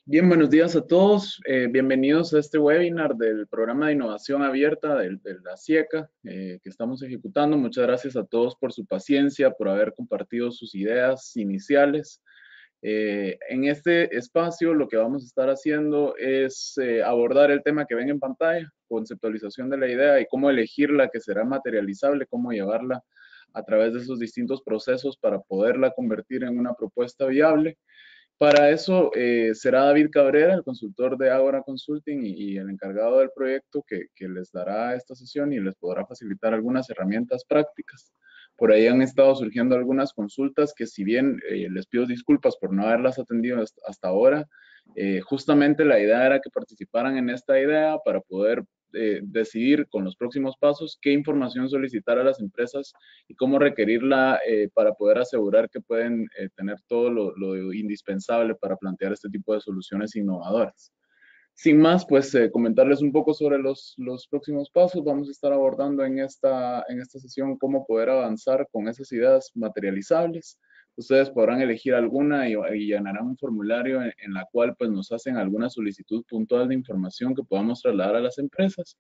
Bien, buenos días a todos. Bienvenidos a este webinar del programa de innovación abierta de la CIECA que estamos ejecutando. Muchas gracias a todos por su paciencia, por haber compartido sus ideas iniciales. En este espacio lo que vamos a estar haciendo es abordar el tema que ven en pantalla, conceptualización de la idea y cómo elegir la que será materializable, cómo llevarla a través de esos distintos procesos para poderla convertir en una propuesta viable. Para eso será David Cabrera, el consultor de Ágora Consulting y el encargado del proyecto que les dará esta sesión y les podrá facilitar algunas herramientas prácticas. Por ahí han estado surgiendo algunas consultas que si bien les pido disculpas por no haberlas atendido hasta ahora, justamente la idea era que participaran en esta idea para poder decidir con los próximos pasos qué información solicitar a las empresas y cómo requerirla para poder asegurar que pueden tener todo lo indispensable para plantear este tipo de soluciones innovadoras. Sin más, pues comentarles un poco sobre los próximos pasos. Vamos a estar abordando en esta sesión cómo poder avanzar con esas ideas materializables. Ustedes podrán elegir alguna y llenarán un formulario en la cual pues nos hacen alguna solicitud puntual de información que podamos trasladar a las empresas.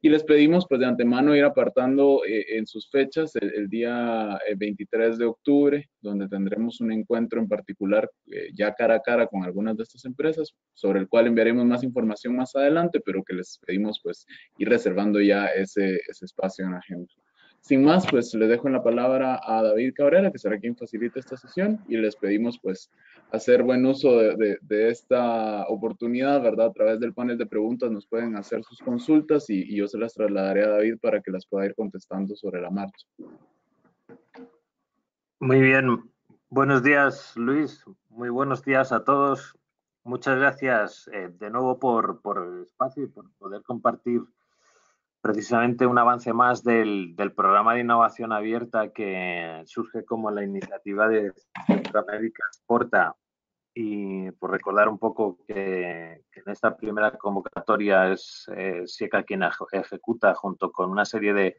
Y les pedimos pues de antemano ir apartando en sus fechas el día 23 de octubre, donde tendremos un encuentro en particular ya cara a cara con algunas de estas empresas, sobre el cual enviaremos más información más adelante, pero que les pedimos pues ir reservando ya ese espacio en la agenda. Sin más, pues le dejo en la palabra a David Cabrera, que será quien facilite esta sesión, y les pedimos pues hacer buen uso de esta oportunidad, ¿verdad? A través del panel de preguntas nos pueden hacer sus consultas y yo se las trasladaré a David para que las pueda ir contestando sobre la marcha. Muy bien. Buenos días, Luis. Muy buenos días a todos. Muchas gracias de nuevo por el espacio y por poder compartir precisamente un avance más del programa de innovación abierta que surge como la iniciativa de Centroamérica Exporta. Y por recordar un poco que en esta primera convocatoria es SIECA quien ejecuta junto con una serie de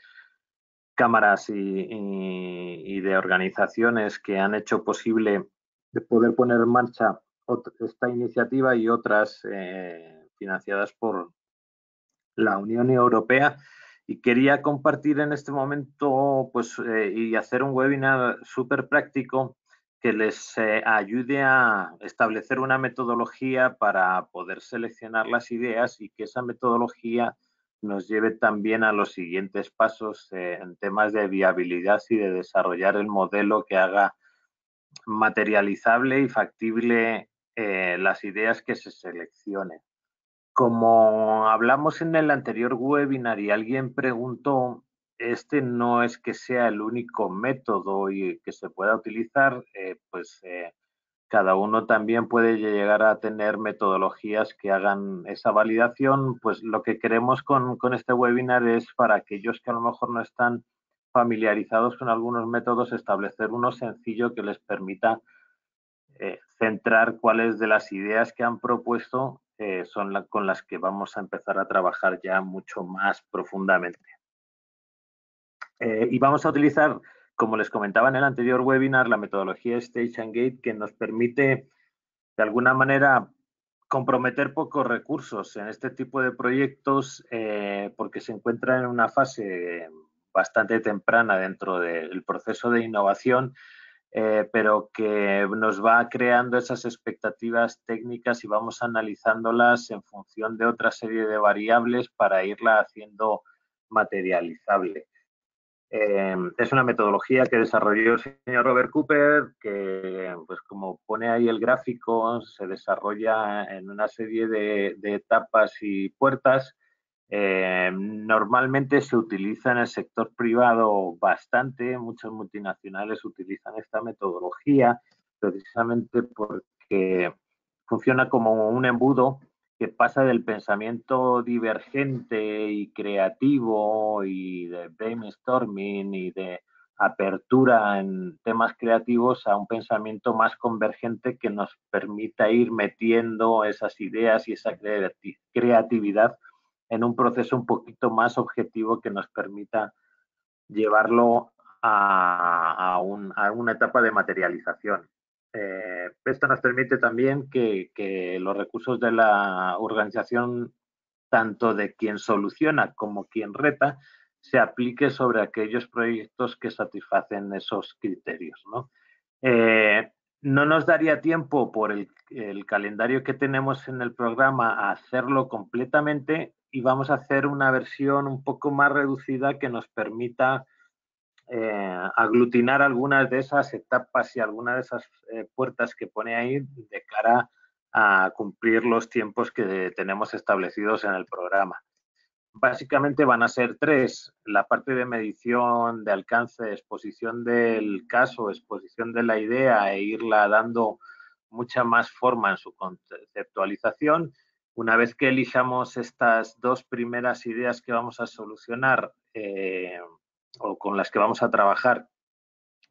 cámaras y de organizaciones que han hecho posible de poder poner en marcha esta iniciativa y otras financiadas por la Unión Europea. Y quería compartir en este momento pues, y hacer un webinar súper práctico que les ayude a establecer una metodología para poder seleccionar las ideas y que esa metodología nos lleve también a los siguientes pasos en temas de viabilidad y de desarrollar el modelo que haga materializable y factible las ideas que se seleccionen. Como hablamos en el anterior webinar y alguien preguntó, este no es que sea el único método y que se pueda utilizar, cada uno también puede llegar a tener metodologías que hagan esa validación. Pues lo que queremos con este webinar es para aquellos que a lo mejor no están familiarizados con algunos métodos, establecer uno sencillo que les permita centrar cuáles de las ideas que han propuesto son con las que vamos a empezar a trabajar ya mucho más profundamente. Y vamos a utilizar, como les comentaba en el anterior webinar, la metodología Stage and Gate, que nos permite de alguna manera comprometer pocos recursos en este tipo de proyectos porque se encuentra en una fase bastante temprana dentro del proceso de innovación, pero que nos va creando esas expectativas técnicas y vamos analizándolas en función de otra serie de variables para irla haciendo materializable. Es una metodología que desarrolló el señor Robert Cooper, que, pues como pone ahí el gráfico, se desarrolla en una serie de etapas y puertas. Normalmente se utiliza en el sector privado bastante, muchas multinacionales utilizan esta metodología precisamente porque funciona como un embudo que pasa del pensamiento divergente y creativo y de brainstorming y de apertura en temas creativos a un pensamiento más convergente que nos permita ir metiendo esas ideas y esa creatividad en un proceso un poquito más objetivo que nos permita llevarlo a una etapa de materialización. Esto nos permite también que los recursos de la organización, tanto de quien soluciona como quien reta, se aplique sobre aquellos proyectos que satisfacen esos criterios, ¿no? No nos daría tiempo por el calendario que tenemos en el programa a hacerlo completamente y vamos a hacer una versión un poco más reducida que nos permita aglutinar algunas de esas etapas y algunas de esas puertas que pone ahí de cara a cumplir los tiempos que tenemos establecidos en el programa. Básicamente van a ser tres: la parte de medición de alcance, exposición del caso, exposición de la idea e irla dando mucha más forma en su conceptualización. Una vez que elijamos estas dos primeras ideas que vamos a solucionar o con las que vamos a trabajar,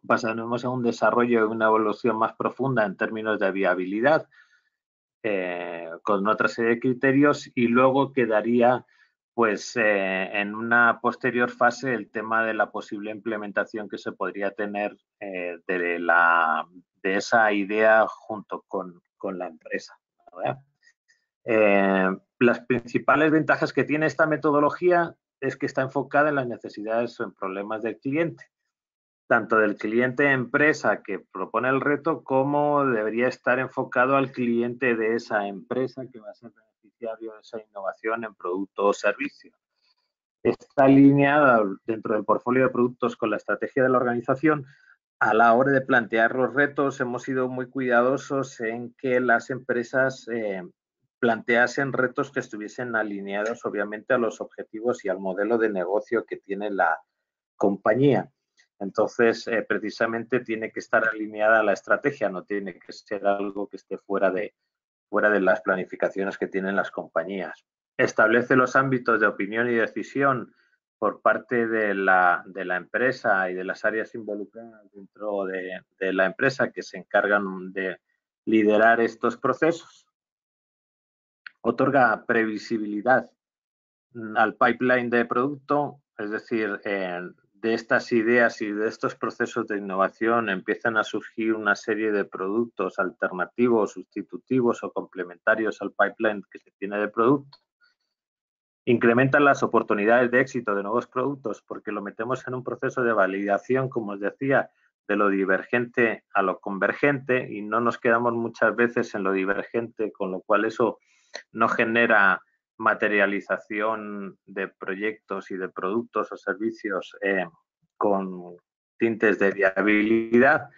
pasaremos a un desarrollo y una evolución más profunda en términos de viabilidad con otra serie de criterios, y luego quedaría pues en una posterior fase el tema de la posible implementación que se podría tener de esa idea junto con la empresa, ¿verdad? Las principales ventajas que tiene esta metodología es que está enfocada en las necesidades o en problemas del cliente, tanto del cliente empresa que propone el reto, como debería estar enfocado al cliente de esa empresa que va a ser beneficiario de esa innovación en producto o servicio. Está alineada dentro del portfolio de productos con la estrategia de la organización. A la hora de plantear los retos, hemos sido muy cuidadosos en que las empresas planteasen retos que estuviesen alineados, obviamente, a los objetivos y al modelo de negocio que tiene la compañía. Entonces, precisamente tiene que estar alineada la estrategia, no tiene que ser algo que esté fuera de las planificaciones que tienen las compañías. Establece los ámbitos de opinión y decisión por parte de la empresa y de las áreas involucradas dentro de la empresa que se encargan de liderar estos procesos. Otorga previsibilidad al pipeline de producto, es decir, de estas ideas y de estos procesos de innovación empiezan a surgir una serie de productos alternativos, sustitutivos o complementarios al pipeline que se tiene de producto. Incrementan las oportunidades de éxito de nuevos productos porque lo metemos en un proceso de validación, como os decía, de lo divergente a lo convergente, y no nos quedamos muchas veces en lo divergente, con lo cual eso no genera materialización de proyectos y de productos o servicios con tintes de viabilidad.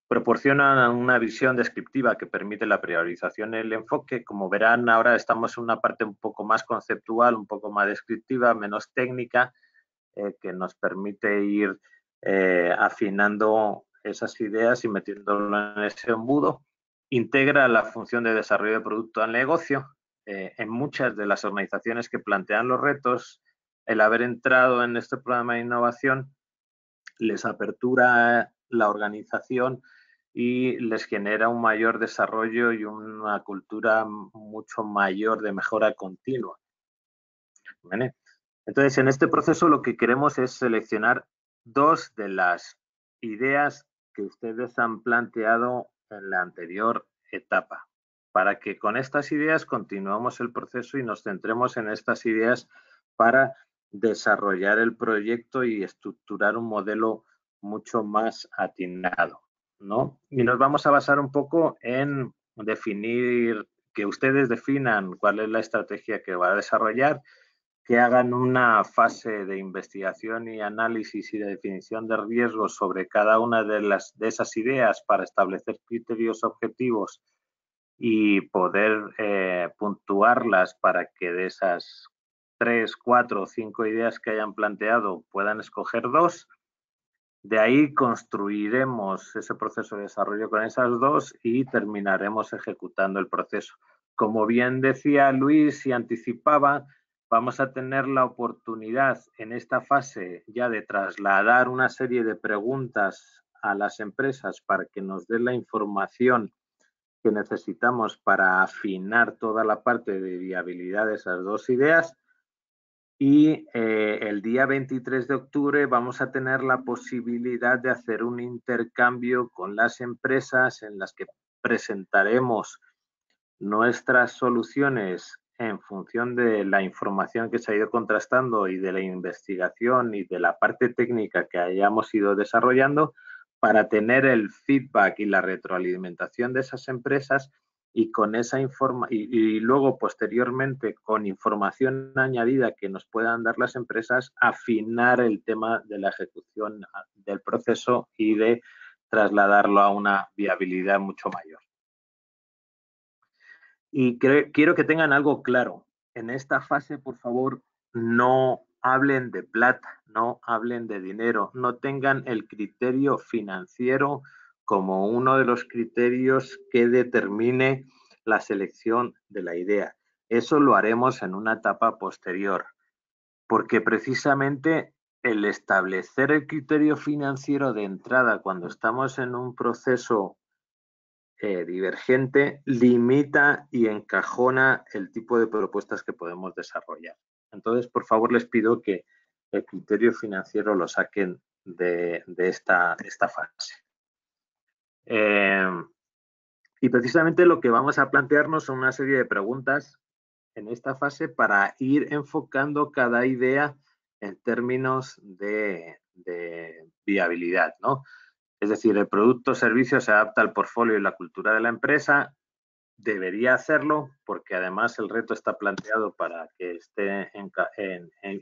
Proporcionan una visión descriptiva que permite la priorización y el enfoque. Como verán, ahora estamos en una parte un poco más conceptual, un poco más descriptiva, menos técnica, que nos permite ir afinando esas ideas y metiéndolo en ese embudo. Integra la función de desarrollo de producto al negocio. En muchas de las organizaciones que plantean los retos, el haber entrado en este programa de innovación les apertura la organización y les genera un mayor desarrollo y una cultura mucho mayor de mejora continua. ¿Vale? Entonces, en este proceso lo que queremos es seleccionar dos de las ideas que ustedes han planteado en la anterior etapa, para que con estas ideas continuemos el proceso y nos centremos en estas ideas para desarrollar el proyecto y estructurar un modelo mucho más atinado, ¿no? Y nos vamos a basar un poco en definir, que ustedes definan cuál es la estrategia que va a desarrollar, que hagan una fase de investigación y análisis y de definición de riesgos sobre cada una de esas ideas para establecer criterios objetivos y poder puntuarlas para que de esas 3, 4 o 5 ideas que hayan planteado puedan escoger dos. De ahí construiremos ese proceso de desarrollo con esas dos y terminaremos ejecutando el proceso. Como bien decía Luis y anticipaba, vamos a tener la oportunidad en esta fase ya de trasladar una serie de preguntas a las empresas para que nos den la información que necesitamos para afinar toda la parte de viabilidad de esas dos ideas. Y el día 23 de octubre vamos a tener la posibilidad de hacer un intercambio con las empresas en las que presentaremos nuestras soluciones en función de la información que se ha ido contrastando y de la investigación y de la parte técnica que hayamos ido desarrollando para tener el feedback y la retroalimentación de esas empresas y con esa y luego posteriormente con información añadida que nos puedan dar las empresas, afinar el tema de la ejecución del proceso y de trasladarlo a una viabilidad mucho mayor. Y quiero que tengan algo claro. En esta fase, por favor, no hablen de plata, no hablen de dinero, no tengan el criterio financiero como uno de los criterios que determine la selección de la idea. Eso lo haremos en una etapa posterior, porque precisamente el establecer el criterio financiero de entrada cuando estamos en un proceso divergente limita y encajona el tipo de propuestas que podemos desarrollar. Entonces, por favor, les pido que el criterio financiero lo saquen de esta fase. Y precisamente lo que vamos a plantearnos son una serie de preguntas en esta fase para ir enfocando cada idea en términos de viabilidad, ¿no? Es decir, el producto o servicio se adapta al portfolio y la cultura de la empresa. Debería hacerlo porque además el reto está planteado para que esté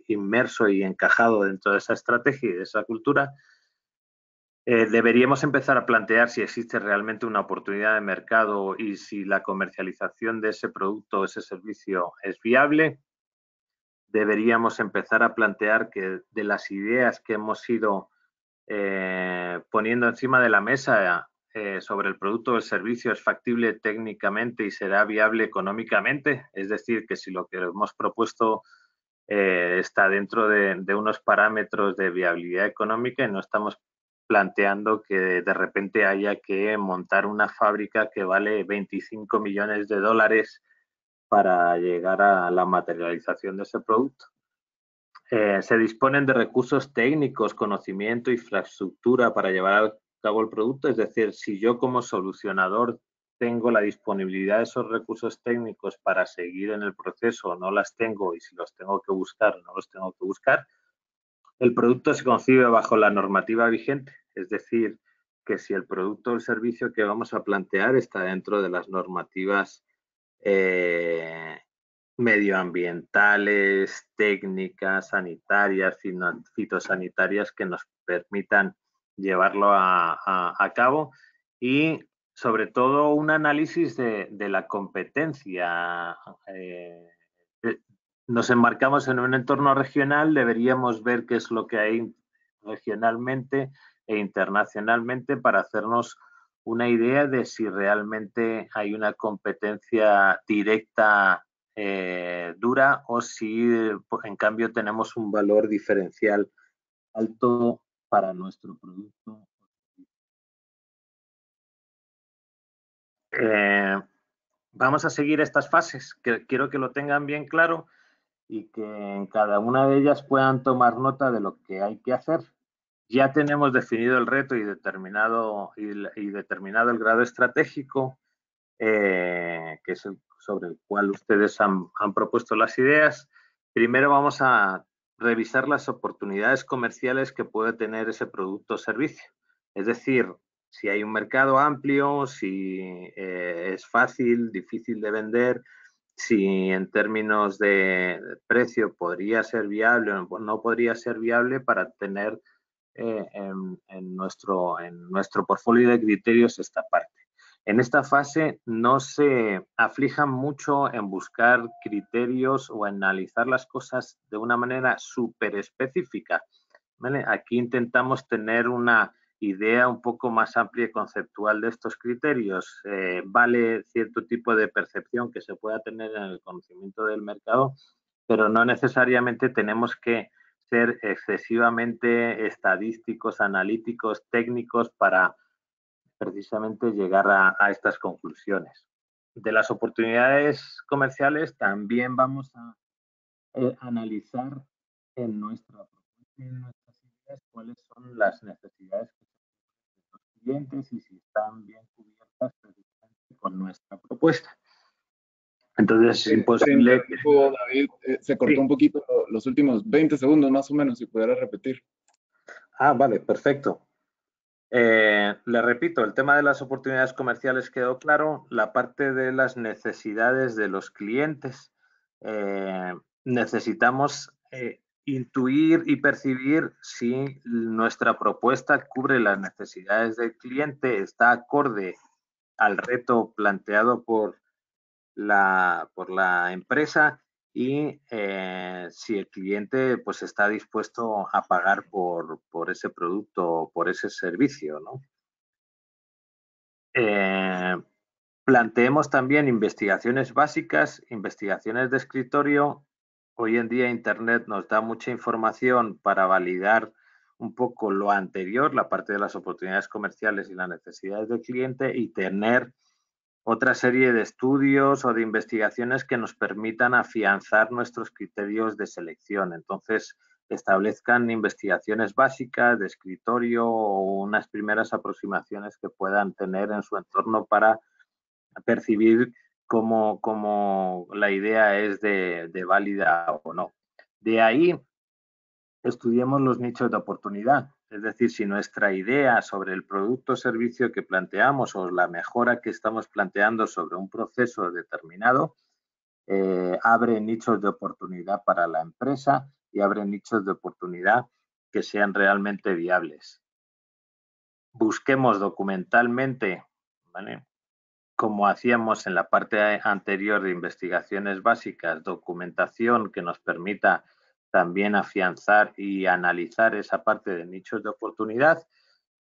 inmerso y encajado dentro de esa estrategia y de esa cultura. Deberíamos empezar a plantear si existe realmente una oportunidad de mercado y si la comercialización de ese producto o ese servicio es viable. Deberíamos empezar a plantear que de las ideas que hemos ido poniendo encima de la mesa sobre el producto o el servicio es factible técnicamente y será viable económicamente, es decir, que si lo que hemos propuesto está dentro de unos parámetros de viabilidad económica y no estamos planteando que de repente haya que montar una fábrica que vale 25 millones de dólares para llegar a la materialización de ese producto. Se disponen de recursos técnicos, conocimiento, infraestructura para llevar a cabo el producto. Es decir, si yo como solucionador tengo la disponibilidad de esos recursos técnicos para seguir en el proceso, no las tengo y si los tengo que buscar, no los tengo que buscar. El producto se concibe bajo la normativa vigente, es decir, que si el producto o el servicio que vamos a plantear está dentro de las normativas medioambientales, técnicas, sanitarias, fitosanitarias que nos permitan llevarlo a cabo y sobre todo un análisis de la competencia. Nos enmarcamos en un entorno regional, deberíamos ver qué es lo que hay regionalmente e internacionalmente para hacernos una idea de si realmente hay una competencia directa dura o si en cambio tenemos un valor diferencial alto para nuestro producto. Vamos a seguir estas fases, que quiero que lo tengan bien claro y que en cada una de ellas puedan tomar nota de lo que hay que hacer. Ya tenemos definido el reto y determinado el grado estratégico, que es sobre el cual ustedes han propuesto las ideas. Primero vamos a revisar las oportunidades comerciales que puede tener ese producto o servicio. Es decir, si hay un mercado amplio, si es fácil, difícil de vender, si en términos de precio podría ser viable o no podría ser viable para tener en nuestro portfolio de criterios esta parte. En esta fase no se aflijan mucho en buscar criterios o analizar las cosas de una manera súper específica, ¿vale? Aquí intentamos tener una idea un poco más amplia y conceptual de estos criterios. Vale cierto tipo de percepción que se pueda tener en el conocimiento del mercado, pero no necesariamente tenemos que ser excesivamente estadísticos, analíticos, técnicos para precisamente llegar a estas conclusiones. De las oportunidades comerciales también vamos a analizar en nuestra propuesta y en nuestras ideas cuáles son las necesidades que de los clientes y si están bien cubiertas precisamente con nuestra propuesta. Entonces es Te imposible que... interrumpo, David, se cortó un Sí. poquito los últimos 20 segundos más o menos, si pudiera repetir. Ah, vale, perfecto. Le repito, el tema de las oportunidades comerciales quedó claro, la parte de las necesidades de los clientes. Necesitamos intuir y percibir si nuestra propuesta cubre las necesidades del cliente, está acorde al reto planteado por la empresa y si el cliente pues está dispuesto a pagar por ese producto o por ese servicio, ¿no? Planteemos también investigaciones básicas, investigaciones de escritorio. Hoy en día Internet nos da mucha información para validar un poco lo anterior, la parte de las oportunidades comerciales y las necesidades del cliente, y tener otra serie de estudios o de investigaciones que nos permitan afianzar nuestros criterios de selección. Entonces, establezcan investigaciones básicas de escritorio o unas primeras aproximaciones que puedan tener en su entorno para percibir cómo la idea es de válida o no. De ahí, estudiemos los nichos de oportunidad. Es decir, si nuestra idea sobre el producto o servicio que planteamos o la mejora que estamos planteando sobre un proceso determinado abre nichos de oportunidad para la empresa y abre nichos de oportunidad que sean realmente viables. Busquemos documentalmente, ¿vale?, como hacíamos en la parte anterior de investigaciones básicas, documentación que nos permita también afianzar y analizar esa parte de nichos de oportunidad,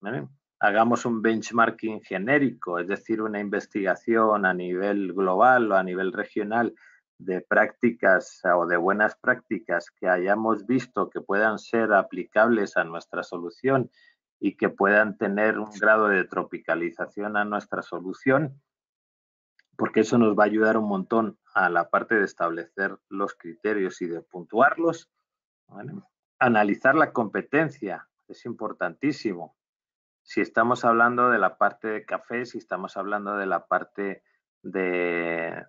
¿vale? Hagamos un benchmarking genérico, es decir, una investigación a nivel global o a nivel regional de prácticas o de buenas prácticas que hayamos visto que puedan ser aplicables a nuestra solución y que puedan tener un grado de tropicalización a nuestra solución, porque eso nos va a ayudar un montón a la parte de establecer los criterios y de puntuarlos, ¿vale? Analizar la competencia es importantísimo. Si estamos hablando de la parte de café, si estamos hablando de la parte de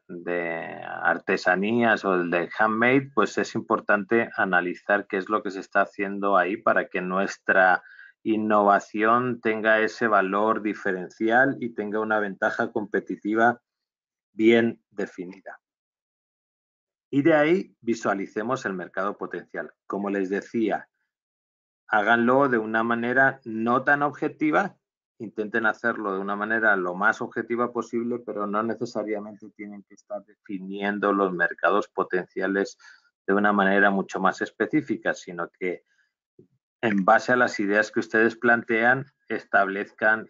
artesanías o de handmade, pues es importante analizar qué es lo que se está haciendo ahí para que nuestra innovación tenga ese valor diferencial y tenga una ventaja competitiva bien definida. Y de ahí visualicemos el mercado potencial. Como les decía, háganlo de una manera no tan objetiva, intenten hacerlo de una manera lo más objetiva posible, pero no necesariamente tienen que estar definiendo los mercados potenciales de una manera mucho más específica, sino que en base a las ideas que ustedes plantean, establezcan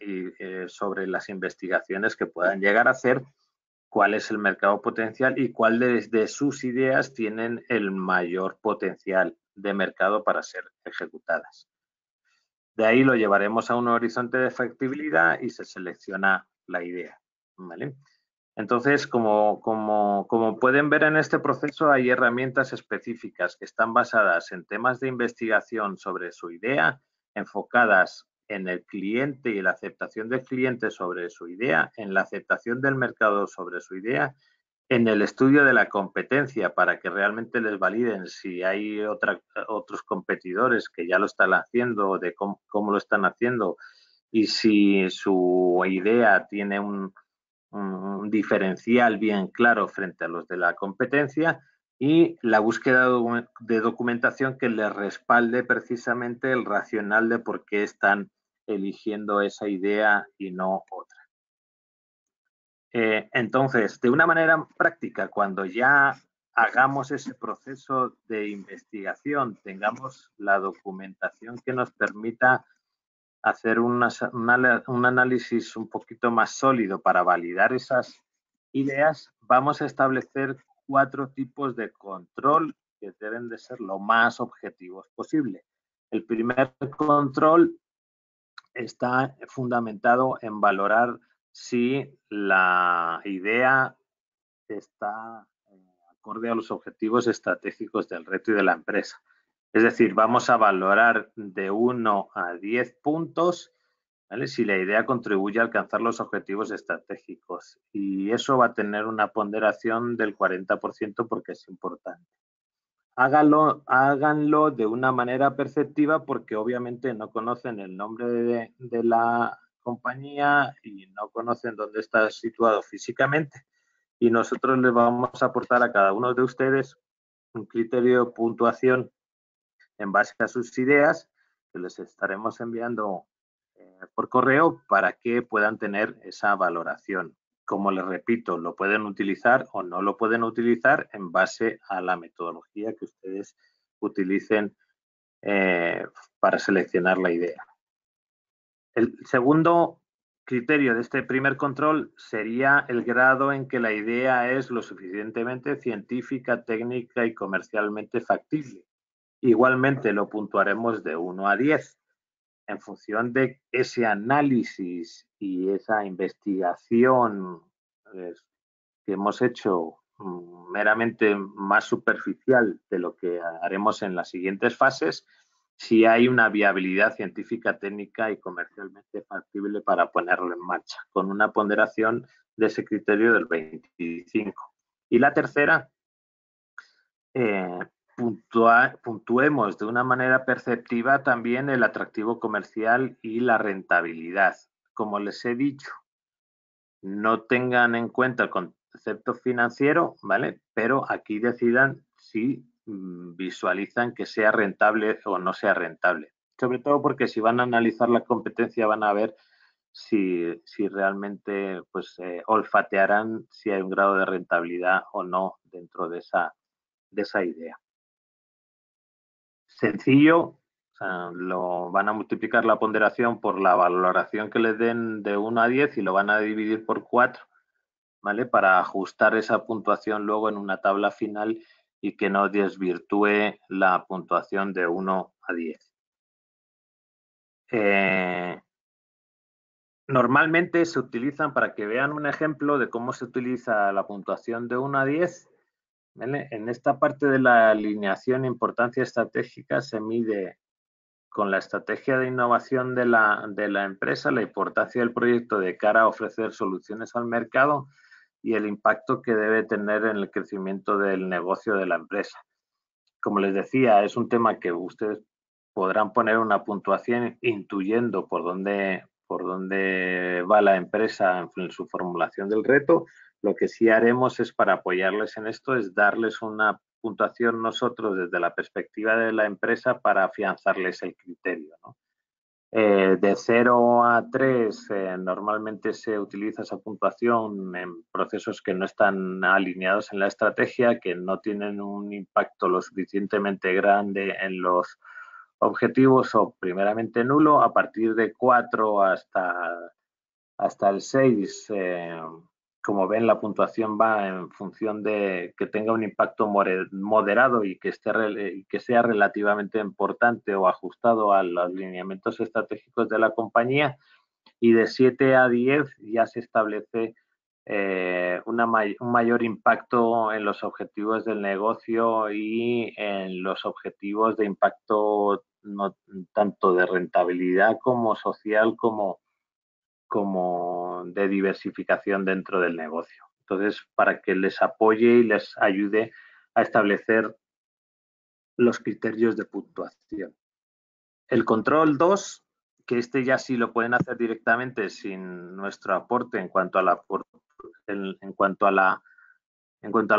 sobre las investigaciones que puedan llegar a hacer cuál es el mercado potencial y cuál de sus ideas tienen el mayor potencial de mercado para ser ejecutadas. De ahí lo llevaremos a un horizonte de factibilidad y se selecciona la idea, ¿vale? Entonces, como pueden ver en este proceso, hay herramientas específicas que están basadas en temas de investigación sobre su idea, enfocadas en el cliente y la aceptación del cliente sobre su idea, en la aceptación del mercado sobre su idea, en el estudio de la competencia para que realmente les validen si hay otros competidores que ya lo están haciendo, de cómo lo están haciendo y si su idea tiene un diferencial bien claro frente a los de la competencia, y la búsqueda de documentación que les respalde precisamente el racional de por qué están eligiendo esa idea y no otra. Entonces, de una manera práctica, cuando ya hagamos ese proceso de investigación, tengamos la documentación que nos permita hacer un análisis un poquito más sólido para validar esas ideas, vamos a establecer 4 tipos de control que deben de ser lo más objetivos posible. El primer control está fundamentado en valorar si la idea está acorde a los objetivos estratégicos del reto y de la empresa. Es decir, vamos a valorar de 1 a 10 puntos, ¿vale?, si la idea contribuye a alcanzar los objetivos estratégicos. Y eso va a tener una ponderación del 40% porque es importante. Háganlo de una manera perceptiva porque obviamente no conocen el nombre de la compañía y no conocen dónde está situado físicamente. Y nosotros les vamos a aportar a cada uno de ustedes un criterio de puntuación en base a sus ideas que les estaremos enviando por correo para que puedan tener esa valoración. Como les repito, lo pueden utilizar o no lo pueden utilizar en base a la metodología que ustedes utilicen para seleccionar la idea. El segundo criterio de este primer control sería el grado en que la idea es lo suficientemente científica, técnica y comercialmente factible. Igualmente lo puntuaremos de 1 a 10. En función de ese análisis y esa investigación que hemos hecho meramente más superficial de lo que haremos en las siguientes fases, si hay una viabilidad científica, técnica y comercialmente factible para ponerlo en marcha, con una ponderación de ese criterio del 25. Y la tercera, puntuemos de una manera perceptiva también el atractivo comercial y la rentabilidad. Como les he dicho, no tengan en cuenta el concepto financiero, ¿vale? Pero aquí decidan si visualizan que sea rentable o no sea rentable. Sobre todo porque si van a analizar la competencia van a ver si realmente pues, olfatearán si hay un grado de rentabilidad o no dentro de esa idea. Sencillo, o sea, lo van a multiplicar la ponderación por la valoración que les den de 1 a 10 y lo van a dividir por 4, ¿vale? Para ajustar esa puntuación luego en una tabla final y que no desvirtúe la puntuación de 1 a 10. Normalmente se utilizan, para que vean un ejemplo de cómo se utiliza la puntuación de 1 a 10, ¿vale? En esta parte de la alineación e importancia estratégica se mide con la estrategia de innovación de la empresa, la importancia del proyecto de cara a ofrecer soluciones al mercado y el impacto que debe tener en el crecimiento del negocio de la empresa. Como les decía, es un tema que ustedes podrán poner una puntuación intuyendo por dónde va la empresa en su formulación del reto. Lo que sí haremos es, para apoyarles en esto, es darles una puntuación nosotros desde la perspectiva de la empresa para afianzarles el criterio, ¿no? De 0 a 3 normalmente se utiliza esa puntuación en procesos que no están alineados en la estrategia, que no tienen un impacto lo suficientemente grande en los objetivos o primeramente nulo. A partir de 4 hasta el 6, como ven, la puntuación va en función de que tenga un impacto moderado y que sea relativamente importante o ajustado a los lineamientos estratégicos de la compañía. Y de 7 a 10 ya se establece un mayor impacto en los objetivos del negocio y en los objetivos de impacto no tanto de rentabilidad como social como de diversificación dentro del negocio. Entonces, para que les apoye y les ayude a establecer los criterios de puntuación. El control 2, que este ya sí lo pueden hacer directamente sin nuestro aporte en cuanto a la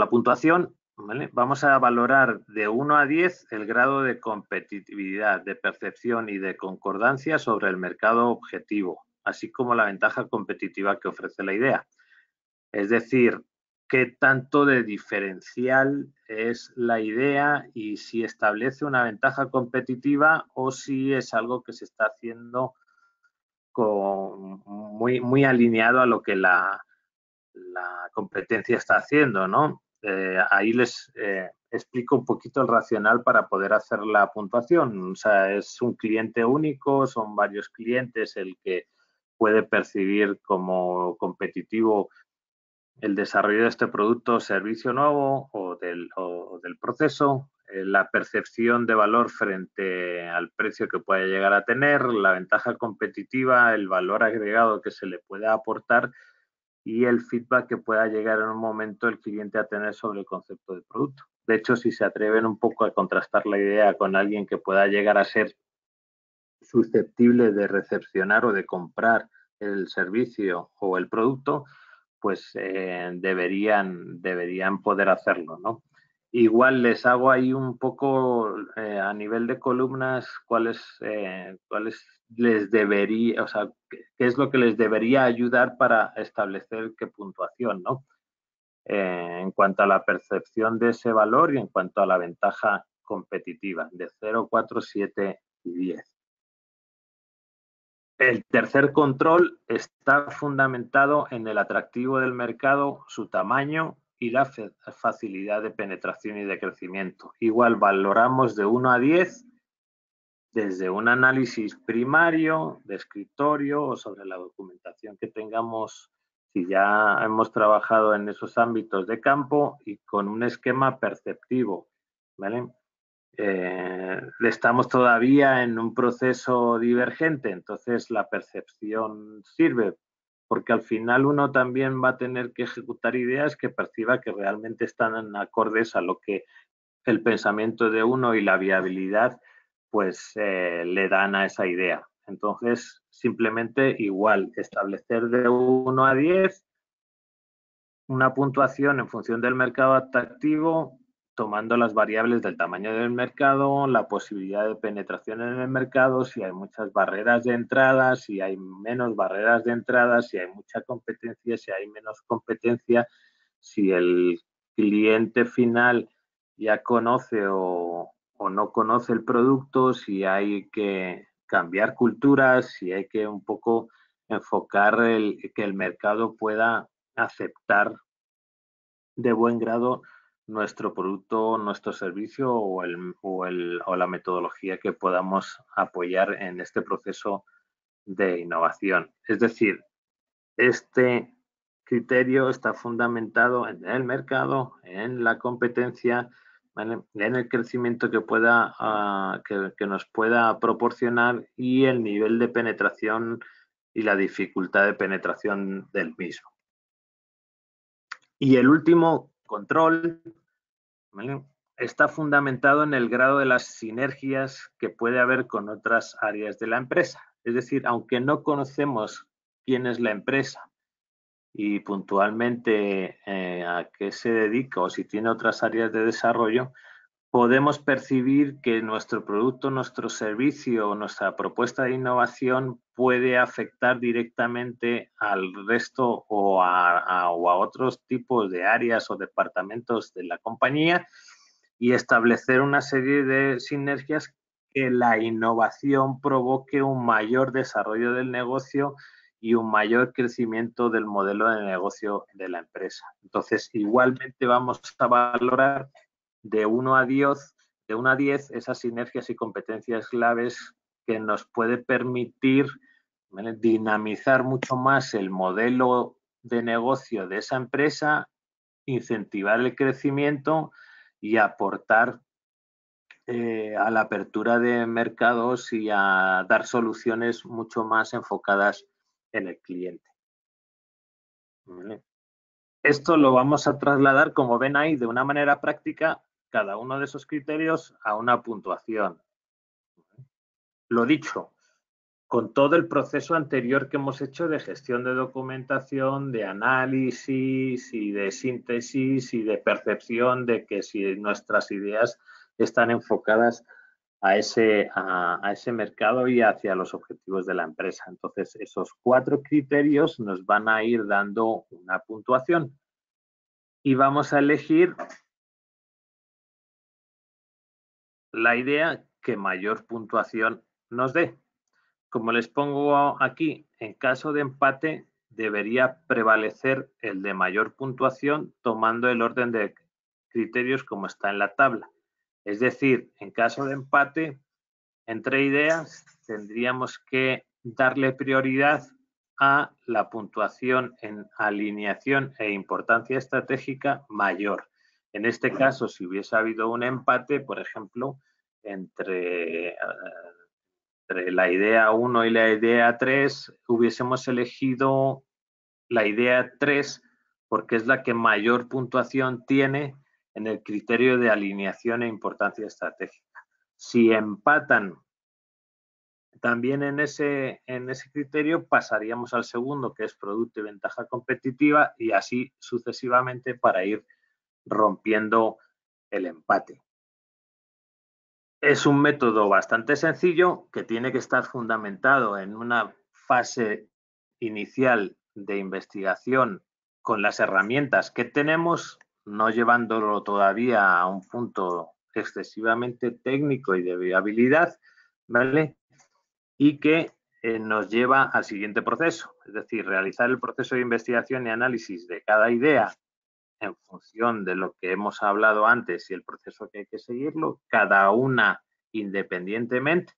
puntuación, ¿vale? Vamos a valorar de 1 a 10 el grado de competitividad, de percepción y de concordancia sobre el mercado objetivo, así como la ventaja competitiva que ofrece la idea. Es decir, qué tanto de diferencial es la idea y si establece una ventaja competitiva o si es algo que se está haciendo muy alineado a lo que la competencia está haciendo, ¿no? Ahí les explico un poquito el racional para poder hacer la puntuación. O sea, es un cliente único, son varios clientes el que puede percibir como competitivo el desarrollo de este producto o servicio nuevo o del proceso, la percepción de valor frente al precio que pueda llegar a tener, la ventaja competitiva, el valor agregado que se le pueda aportar y el feedback que pueda llegar en un momento el cliente a tener sobre el concepto de producto. De hecho, si se atreven un poco a contrastar la idea con alguien que pueda llegar a ser susceptible de recepcionar o de comprar el servicio o el producto, pues deberían poder hacerlo, ¿no? Igual les hago ahí un poco a nivel de columnas cuáles les debería, o sea, qué es lo que les debería ayudar para establecer qué puntuación, ¿no? En cuanto a la percepción de ese valor y en cuanto a la ventaja competitiva de 0, 4, 7 y 10. El tercer control está fundamentado en el atractivo del mercado, su tamaño y la facilidad de penetración y de crecimiento. Igual valoramos de 1 a 10 desde un análisis primario de escritorio o sobre la documentación que tengamos si ya hemos trabajado en esos ámbitos de campo y con un esquema perceptivo, ¿vale? Estamos todavía en un proceso divergente, entonces la percepción sirve, porque al final uno también va a tener que ejecutar ideas que perciba que realmente están acordes a lo que el pensamiento de uno y la viabilidad pues le dan a esa idea. Entonces, simplemente igual, establecer de 1 a 10 una puntuación en función del mercado atractivo, tomando las variables del tamaño del mercado, la posibilidad de penetración en el mercado, si hay muchas barreras de entrada, si hay menos barreras de entrada, si hay mucha competencia, si hay menos competencia, si el cliente final ya conoce o no conoce el producto, si hay que cambiar culturas, si hay que un poco enfocar que el mercado pueda aceptar de buen grado nuestro producto, nuestro servicio o la metodología que podamos apoyar en este proceso de innovación. Es decir, este criterio está fundamentado en el mercado, en la competencia, ¿vale? En el crecimiento que que nos pueda proporcionar y el nivel de penetración y la dificultad de penetración del mismo. Y el último control, ¿vale?, está fundamentado en el grado de las sinergias que puede haber con otras áreas de la empresa. Es decir, aunque no conocemos quién es la empresa y puntualmente a qué se dedica o si tiene otras áreas de desarrollo, podemos percibir que nuestro producto, nuestro servicio, nuestra propuesta de innovación puede afectar directamente al resto o a otros tipos de áreas o departamentos de la compañía y establecer una serie de sinergias que la innovación provoque un mayor desarrollo del negocio y un mayor crecimiento del modelo de negocio de la empresa. Entonces, igualmente vamos a valorar de 1 a 10 esas sinergias y competencias claves que nos puede permitir, ¿vale?, dinamizar mucho más el modelo de negocio de esa empresa, incentivar el crecimiento y aportar a la apertura de mercados y a dar soluciones mucho más enfocadas en el cliente. ¿Vale? Esto lo vamos a trasladar, como ven ahí, de una manera práctica, cada uno de esos criterios a una puntuación. Lo dicho, con todo el proceso anterior que hemos hecho de gestión de documentación, de análisis y de síntesis y de percepción de que si nuestras ideas están enfocadas a ese mercado y hacia los objetivos de la empresa. Entonces, esos 4 criterios nos van a ir dando una puntuación. Y vamos a elegir la idea que mayor puntuación nos dé. Como les pongo aquí, en caso de empate, debería prevalecer el de mayor puntuación tomando el orden de criterios como está en la tabla. Es decir, en caso de empate entre ideas, tendríamos que darle prioridad a la puntuación en alineación e importancia estratégica mayor. En este caso, si hubiese habido un empate, por ejemplo, entre la idea 1 y la idea 3, hubiésemos elegido la idea 3 porque es la que mayor puntuación tiene en el criterio de alineación e importancia estratégica. Si empatan también en ese criterio, pasaríamos al segundo, que es producto y ventaja competitiva, y así sucesivamente para ir rompiendo el empate. Es un método bastante sencillo que tiene que estar fundamentado en una fase inicial de investigación con las herramientas que tenemos, no llevándolo todavía a un punto excesivamente técnico y de viabilidad, ¿vale? Y que nos lleva al siguiente proceso, es decir, realizar el proceso de investigación y análisis de cada idea en función de lo que hemos hablado antes y el proceso que hay que seguirlo, cada una independientemente,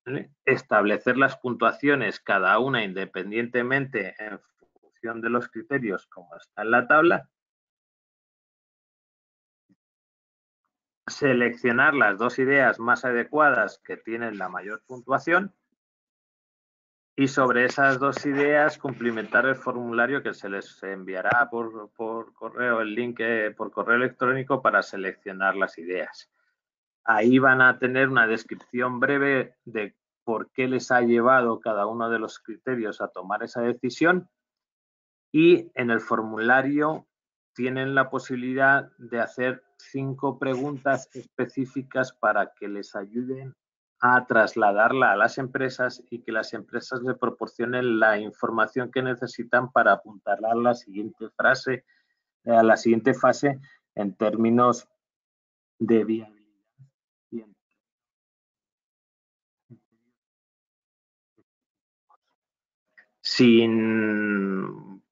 ¿vale? Establecer las puntuaciones cada una independientemente en función de los criterios como está en la tabla, seleccionar las dos ideas más adecuadas que tienen la mayor puntuación y sobre esas dos ideas cumplimentar el formulario que se les enviará por correo, el link por correo electrónico para seleccionar las ideas. Ahí van a tener una descripción breve de por qué les ha llevado cada uno de los criterios a tomar esa decisión y en el formulario tienen la posibilidad de hacer 5 preguntas específicas para que les ayuden a trasladarla a las empresas y que las empresas le proporcionen la información que necesitan para apuntarla a la siguiente fase en términos de viabilidad.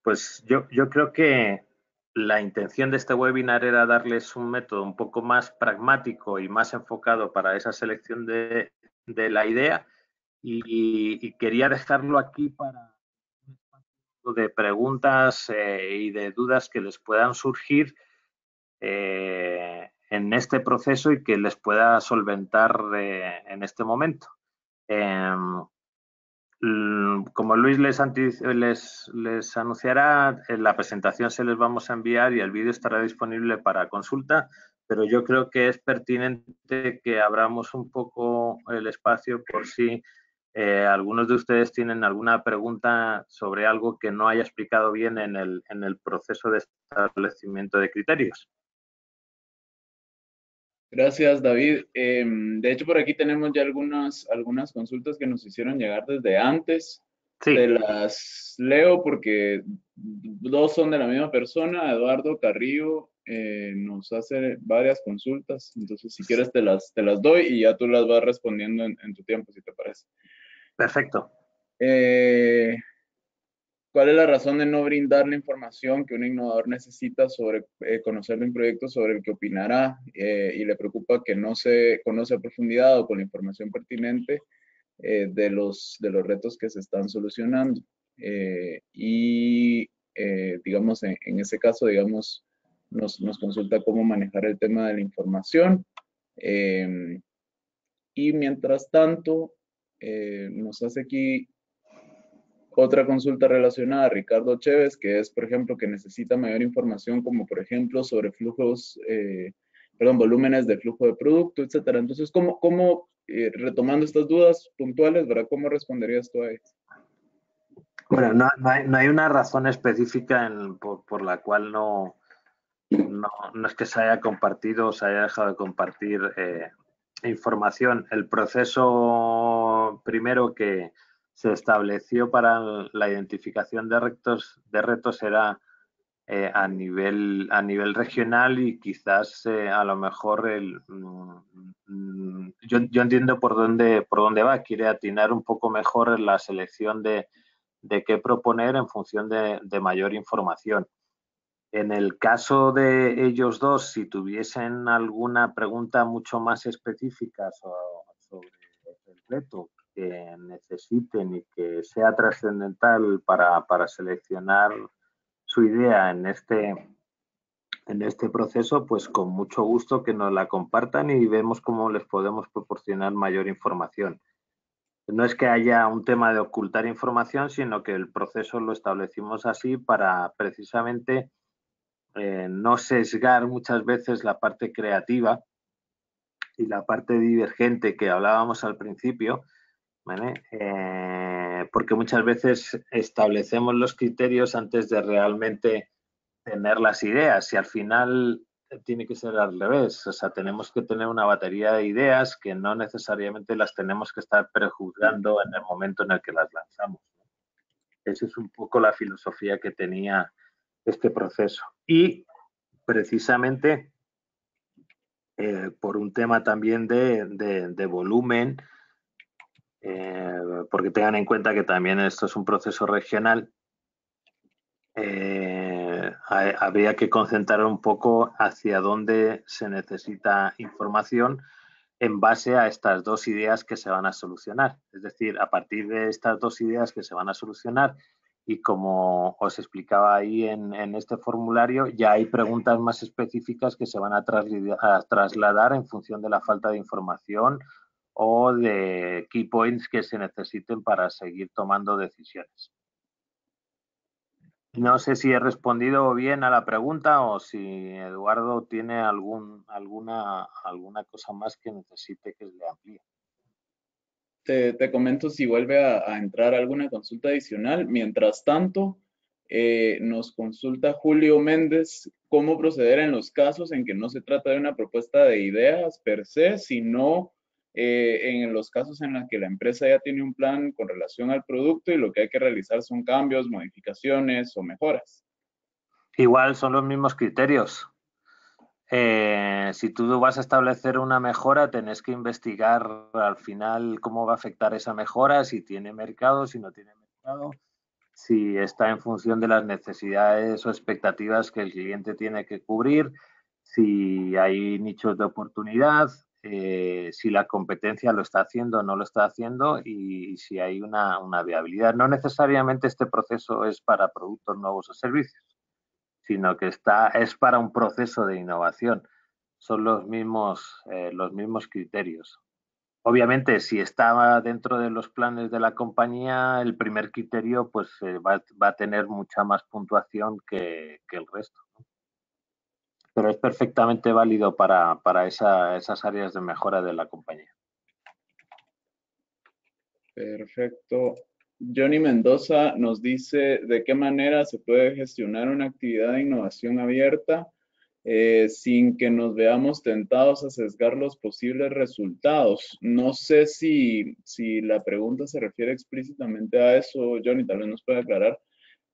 Pues yo creo que la intención de este webinar era darles un método un poco más pragmático y más enfocado para esa selección de la idea y quería dejarlo aquí para un espacio de preguntas y de dudas que les puedan surgir en este proceso y que les pueda solventar en este momento. Como Luis les anunciará, en la presentación se les vamos a enviar y el vídeo estará disponible para consulta, pero yo creo que es pertinente que abramos un poco el espacio por si algunos de ustedes tienen alguna pregunta sobre algo que no haya explicado bien en el proceso de establecimiento de criterios. Gracias, David. De hecho, por aquí tenemos ya algunas consultas que nos hicieron llegar desde antes. Sí. Te las leo porque dos son de la misma persona. Eduardo Carrillo nos hace varias consultas. Entonces, si quieres, te las doy y ya tú las vas respondiendo en tu tiempo, si te parece. Perfecto. ¿Cuál es la razón de no brindar la información que un innovador necesita sobre conocer de un proyecto sobre el que opinará y le preocupa que no se conoce a profundidad o con la información pertinente de los retos que se están solucionando? Digamos, en ese caso, digamos, nos consulta cómo manejar el tema de la información. Y mientras tanto, nos hace aquí otra consulta relacionada a Ricardo Chévez, que es, por ejemplo, que necesita mayor información, como por ejemplo sobre volúmenes de flujo de producto, etcétera. Entonces, retomando estas dudas puntuales, ¿verdad? ¿Cómo responderías tú a eso? Bueno, no hay una razón específica por la cual no es que se haya compartido o se haya dejado de compartir información. El proceso primero que se estableció para la identificación de retos era a nivel regional y quizás a lo mejor yo entiendo por dónde va. Quiere atinar un poco mejor en la selección de qué proponer en función de mayor información. En el caso de ellos dos, si tuviesen alguna pregunta mucho más específica sobre el reto que necesiten y que sea trascendental para seleccionar su idea en este proceso, pues con mucho gusto que nos la compartan y vemos cómo les podemos proporcionar mayor información. No es que haya un tema de ocultar información, sino que el proceso lo establecimos así para precisamente no sesgar muchas veces la parte creativa y la parte divergente que hablábamos al principio, ¿vale? Porque muchas veces establecemos los criterios antes de realmente tener las ideas y al final tiene que ser al revés. O sea, tenemos que tener una batería de ideas que no necesariamente las tenemos que estar prejuzgando en el momento en el que las lanzamos. Esa es un poco la filosofía que tenía este proceso. Y precisamente por un tema también de volumen, porque tengan en cuenta que también esto es un proceso regional, habría que concentrar un poco hacia dónde se necesita información en base a estas dos ideas que se van a solucionar. Es decir, a partir de estas dos ideas que se van a solucionar y como os explicaba ahí en este formulario, ya hay preguntas más específicas que se van a trasladar en función de la falta de información o de key points que se necesiten para seguir tomando decisiones. No sé si he respondido bien a la pregunta o si Eduardo tiene alguna cosa más que necesite que le amplíe. Te comento si vuelve a entrar alguna consulta adicional. Mientras tanto, nos consulta Julio Méndez cómo proceder en los casos en que no se trata de una propuesta de ideas per se, sino en los casos en los que la empresa ya tiene un plan con relación al producto y lo que hay que realizar son cambios, modificaciones o mejoras. Igual son los mismos criterios. Si tú vas a establecer una mejora, tenés que investigar al final cómo va a afectar esa mejora, si tiene mercado, si no tiene mercado, si está en función de las necesidades o expectativas que el cliente tiene que cubrir, si hay nichos de oportunidad, si la competencia lo está haciendo o no lo está haciendo y si hay una viabilidad. No necesariamente este proceso es para productos nuevos o servicios, sino que es para un proceso de innovación. Son los mismos criterios. Obviamente, si está dentro de los planes de la compañía, el primer criterio pues va a tener mucha más puntuación que el resto, ¿no? Pero es perfectamente válido para esas áreas de mejora de la compañía. Perfecto. Johnny Mendoza nos dice de qué manera se puede gestionar una actividad de innovación abierta sin que nos veamos tentados a sesgar los posibles resultados. No sé si la pregunta se refiere explícitamente a eso, Johnny, tal vez nos puede aclarar,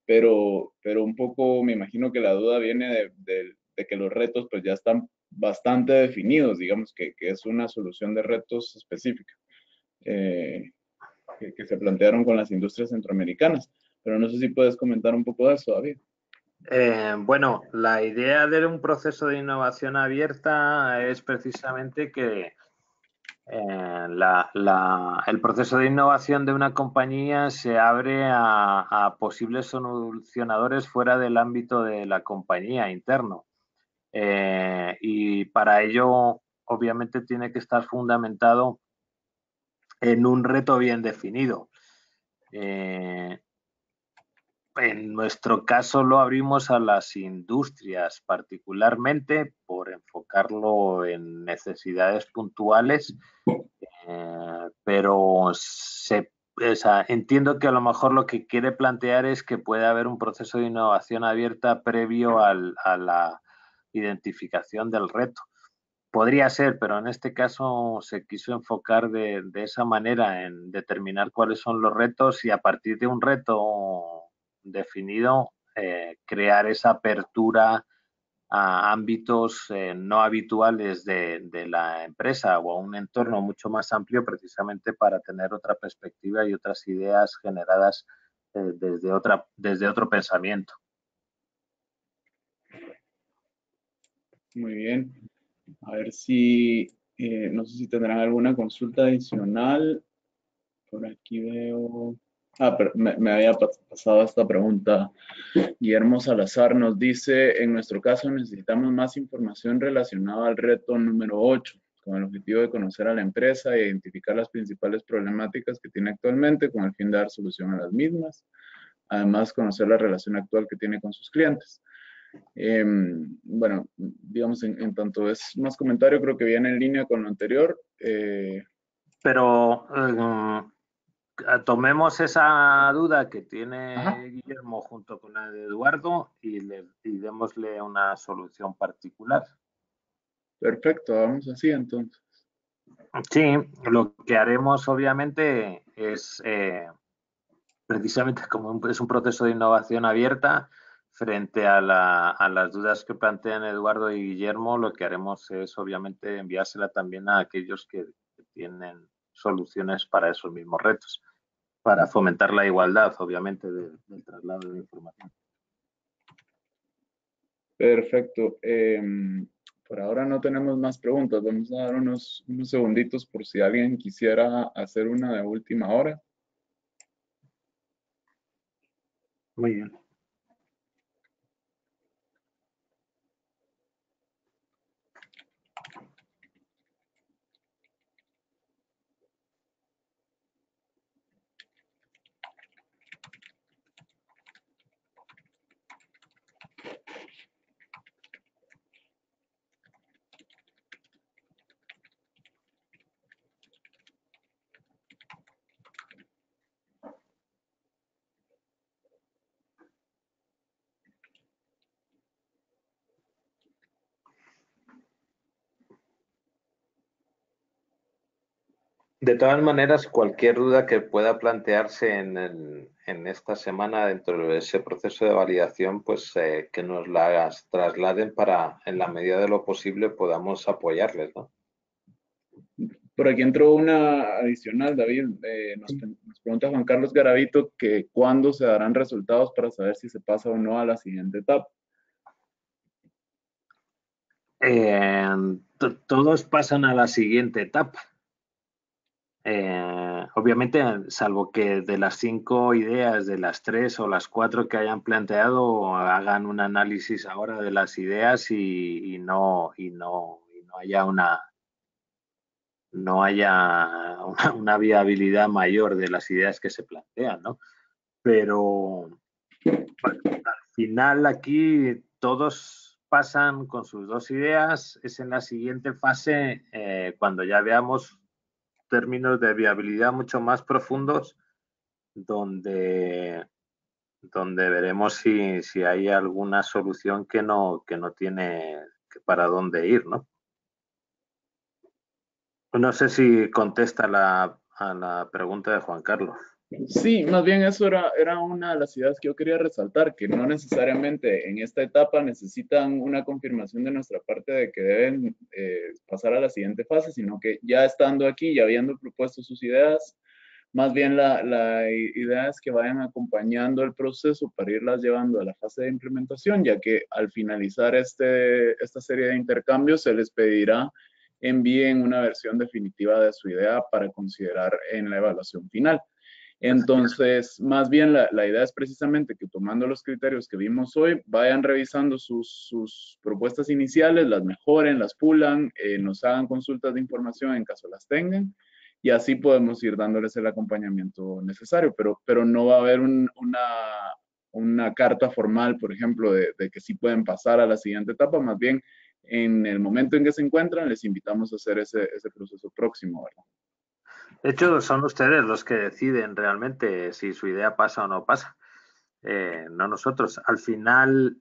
pero un poco me imagino que la duda viene de que los retos pues ya están bastante definidos, digamos que es una solución de retos específica. Que se plantearon con las industrias centroamericanas. Pero no sé si puedes comentar un poco de eso, David. Bueno, la idea de un proceso de innovación abierta es precisamente que el proceso de innovación de una compañía se abre a posibles solucionadores fuera del ámbito de la compañía interno. Y para ello, obviamente, tiene que estar fundamentado en un reto bien definido. En nuestro caso lo abrimos a las industrias, particularmente por enfocarlo en necesidades puntuales, pero o sea, entiendo que a lo mejor lo que quiere plantear es que puede haber un proceso de innovación abierta previo a la identificación del reto. Podría ser, pero en este caso se quiso enfocar de esa manera en determinar cuáles son los retos y a partir de un reto definido crear esa apertura a ámbitos no habituales de la empresa o a un entorno mucho más amplio precisamente para tener otra perspectiva y otras ideas generadas desde otro pensamiento. Muy bien. A ver si, no sé si tendrán alguna consulta adicional. Por aquí veo. Pero me había pasado esta pregunta. Guillermo Salazar nos dice, en nuestro caso necesitamos más información relacionada al reto número 8, con el objetivo de conocer a la empresa e identificar las principales problemáticas que tiene actualmente con el fin de dar solución a las mismas. Además, conocer la relación actual que tiene con sus clientes. Bueno, digamos, en tanto es más comentario, creo que viene en línea con lo anterior. Pero tomemos esa duda que tiene Ajá. Guillermo junto con la de Eduardo y démosle una solución particular. Perfecto, vamos así entonces. Sí, lo que haremos obviamente es precisamente como es un proceso de innovación abierta frente a las dudas que plantean Eduardo y Guillermo, lo que haremos es obviamente enviársela también a aquellos que tienen soluciones para esos mismos retos, para fomentar la igualdad, obviamente, del traslado de información. Perfecto. Por ahora no tenemos más preguntas. Vamos a dar unos segunditos por si alguien quisiera hacer una de última hora. Muy bien. De todas maneras, cualquier duda que pueda plantearse en esta semana dentro de ese proceso de validación, pues que nos la trasladen para, en la medida de lo posible, podamos apoyarles, ¿no? Por aquí entró una adicional, David. Nos pregunta Juan Carlos Garavito que cuándo se darán resultados para saber si se pasa o no a la siguiente etapa. Todos pasan a la siguiente etapa. Obviamente, salvo que de las 5 ideas, de las 3 o las 4 que hayan planteado, hagan un análisis ahora de las ideas y no haya una viabilidad mayor de las ideas que se plantean, ¿no? Pero bueno, al final aquí todos pasan con sus 2 ideas. Es en la siguiente fase, cuando ya veamos términos de viabilidad mucho más profundos, donde veremos si hay alguna solución que no tiene para dónde ir, ¿no? No sé si contesta a la pregunta de Juan Carlos. Sí, más bien eso era una de las ideas que yo quería resaltar, que no necesariamente en esta etapa necesitan una confirmación de nuestra parte de que deben pasar a la siguiente fase, sino que ya estando aquí y habiendo propuesto sus ideas, más bien la idea es que vayan acompañando el proceso para irlas llevando a la fase de implementación, ya que al finalizar esta serie de intercambios se les pedirá envíen una versión definitiva de su idea para considerar en la evaluación final. Entonces, más bien la idea es precisamente que tomando los criterios que vimos hoy, vayan revisando sus propuestas iniciales, las mejoren, las pulan, nos hagan consultas de información en caso las tengan, y así podemos ir dándoles el acompañamiento necesario, pero no va a haber una carta formal, por ejemplo, de que sí pueden pasar a la siguiente etapa, más bien en el momento en que se encuentran, les invitamos a hacer ese proceso próximo, ¿verdad? De hecho, son ustedes los que deciden realmente si su idea pasa o no pasa, no nosotros. Al final,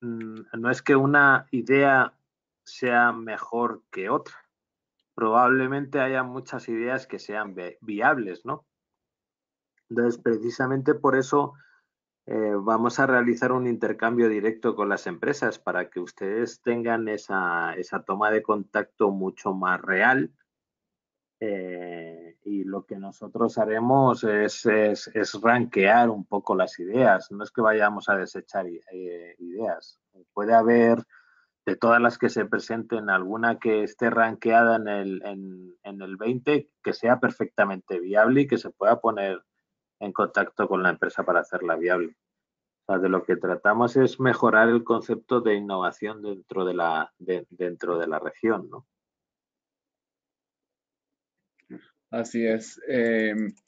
no es que una idea sea mejor que otra. Probablemente haya muchas ideas que sean viables, ¿no? Entonces, precisamente por eso vamos a realizar un intercambio directo con las empresas para que ustedes tengan esa toma de contacto mucho más real. Y lo que nosotros haremos es rankear un poco las ideas. No es que vayamos a desechar ideas. Puede haber de todas las que se presenten, alguna que esté rankeada en el 20, que sea perfectamente viable y que se pueda poner en contacto con la empresa para hacerla viable. O sea, de lo que tratamos es mejorar el concepto de innovación dentro de la región, ¿no? Así es.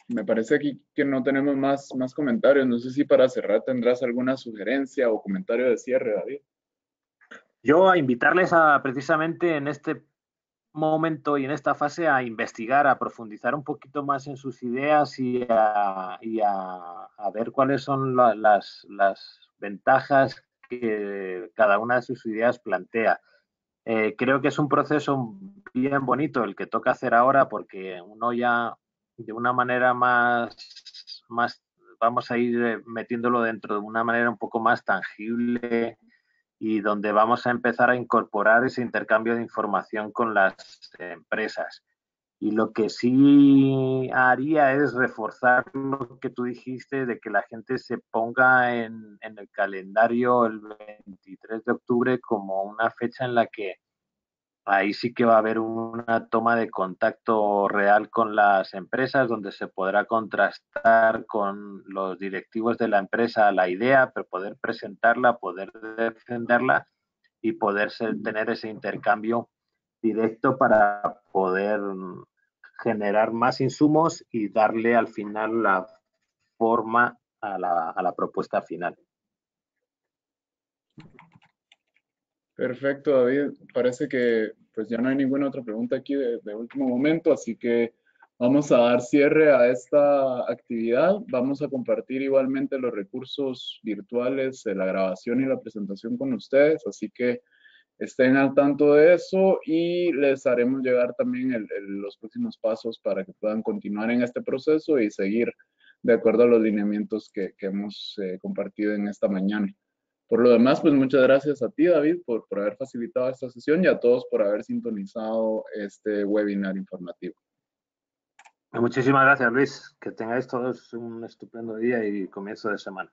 Me parece aquí que no tenemos más comentarios. No sé si para cerrar tendrás alguna sugerencia o comentario de cierre, David. Yo a invitarles a precisamente en este momento y en esta fase a investigar, a profundizar un poquito más en sus ideas a ver cuáles son las ventajas que cada una de sus ideas plantea. Creo que es un proceso bien bonito el que toca hacer ahora porque uno ya de una manera más vamos a ir metiéndolo dentro de una manera un poco más tangible y donde vamos a empezar a incorporar ese intercambio de información con las empresas. Y lo que sí haría es reforzar lo que tú dijiste de que la gente se ponga en el calendario el 23 de octubre como una fecha en la que ahí sí que va a haber una toma de contacto real con las empresas donde se podrá contrastar con los directivos de la empresa la idea, pero poder presentarla, poder defenderla y poder tener ese intercambio directo para poder generar más insumos y darle al final la forma a la propuesta final. Perfecto, David. Parece que pues ya no hay ninguna otra pregunta aquí de último momento, así que vamos a dar cierre a esta actividad. Vamos a compartir igualmente los recursos virtuales de la grabación y la presentación con ustedes, así que estén al tanto de eso y les haremos llegar también los próximos pasos para que puedan continuar en este proceso y seguir de acuerdo a los lineamientos que hemos compartido en esta mañana. Por lo demás, pues muchas gracias a ti, David, por haber facilitado esta sesión y a todos por haber sintonizado este webinar informativo. Muchísimas gracias, Luis. Que tengáis todos un estupendo día y comienzo de semana.